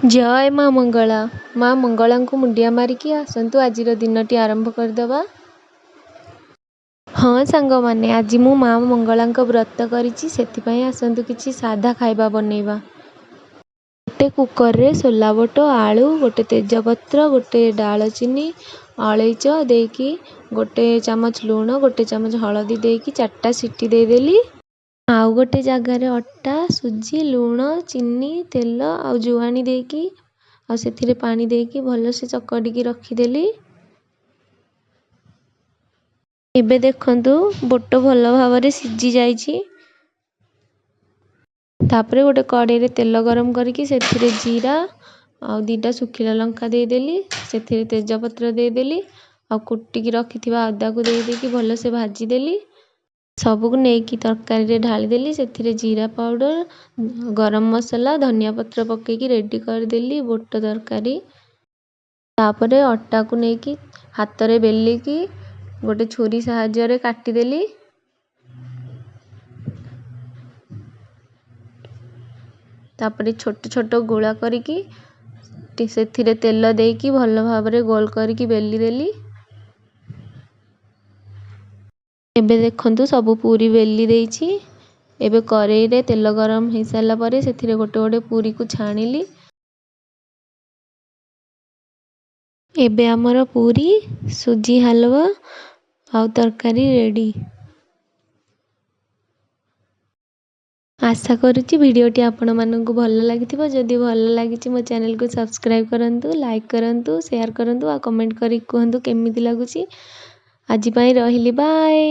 ଜୟ ମା ମଙ୍ଗଳା। ମା ମଙ୍ଗଳାଙ୍କୁ ମୁଣ୍ଡିଆ ମାରିକି ଆସନ୍ତୁ ଆଜିର ଦିନଟି ଆରମ୍ଭ କରିଦେବା। ହଁ ସାଙ୍ଗମାନେ, ଆଜି ମୁଁ ମା ମଙ୍ଗଳାଙ୍କ ବ୍ରତ କରିଛି, ସେଥିପାଇଁ ଆସନ୍ତୁ କିଛି ସାଧା ଖାଇବା ବନେଇବା। ଗୋଟେ କୁକରରେ ସୋଲା ବୁଟ, ଆଳୁ, ଗୋଟେ ତେଜପତ୍ର, ଗୋଟେ ଡାଳଚିନି, ଅଳେଇଚ ଦେଇକି ଗୋଟେ ଚାମଚ ଲୁଣ, ଗୋଟେ ଚାମଚ ହଳଦୀ ଦେଇକି 4ଟା ସିଟି ଦେଇଦେଲି। ଆଉ ଗୋଟେ ଜାଗାରେ ଅଟା, ସୁଜି, ଲୁଣ, ଚିନି, ତେଲ ଆଉ ଜୁଆଣି ଦେଇକି ଆଉ ସେଥିରେ ପାଣି ଦେଇକି ଭଲସେ ଚକଟିକି ରଖିଦେଲି। ଏବେ ଦେଖନ୍ତୁ ବୁଟ ଭଲ ଭାବରେ ସିଝି ଯାଇଛି। ତାପରେ ଗୋଟେ କଡ଼େଇରେ ତେଲ ଗରମ କରିକି ସେଥିରେ ଜିରା ଆଉ 2ଟା ଶୁଖିଲା ଲଙ୍କା ଦେଇଦେଲି। ସେଥିରେ ତେଜପତ୍ର ଦେଇଦେଲି ଆଉ କୁଟିକି ରଖିଥିବା ଅଦାକୁ ଦେଇଦେଇକି ଭଲସେ ଭାଜିଦେଲି। ସବୁକୁ ନେଇକି ତରକାରୀରେ ଢାଳିଦେଲି। ସେଥିରେ ଜିରା ପାଉଡ଼ର, ଗରମ ମସଲା, ଧନିଆ ପତ୍ର ପକେଇକି ରେଡ଼ି କରିଦେଲି ବୁଟ ତରକାରୀ। ତାପରେ ଅଟାକୁ ନେଇକି ହାତରେ ବେଲିକି ଗୋଟେ ଛୁରୀ ସାହାଯ୍ୟରେ କାଟିଦେଲି। ତାପରେ ଛୋଟ ଛୋଟ ଗୁଳା କରିକି ସେଥିରେ ତେଲ ଦେଇକି ଭଲ ଭାବରେ ଗୋଲ କରିକି ବେଲି ଦେଲି। ଏବେ ଦେଖନ୍ତୁ ସବୁ ପୁରୀ ବେଲି ଦେଇଛି। ଏବେ କରେଇରେ ତେଲ ଗରମ ହେଇସାରିଲା ପରେ ସେଥିରେ ଗୋଟେ ଗୋଟେ ପୁରୀକୁ ଛାଣିଲି। ଏବେ ଆମର ପୁରୀ, ସୁଜି ହାଲୁଆ ଆଉ ତରକାରୀ ରେଡ଼ି। ଆଶା କରୁଛି ଭିଡ଼ିଓଟି ଆପଣମାନଙ୍କୁ ଭଲ ଲାଗିଥିବ। ଯଦି ଭଲ ଲାଗିଛି ମୋ ଚ୍ୟାନେଲକୁ ସବସ୍କ୍ରାଇବ୍ କରନ୍ତୁ, ଲାଇକ୍ କରନ୍ତୁ, ସେୟାର କରନ୍ତୁ ଆଉ କମେଣ୍ଟ କରି କୁହନ୍ତୁ କେମିତି ଲାଗୁଛି। ଆଜି ପାଇଁ ରହିଲି, ବାଏ।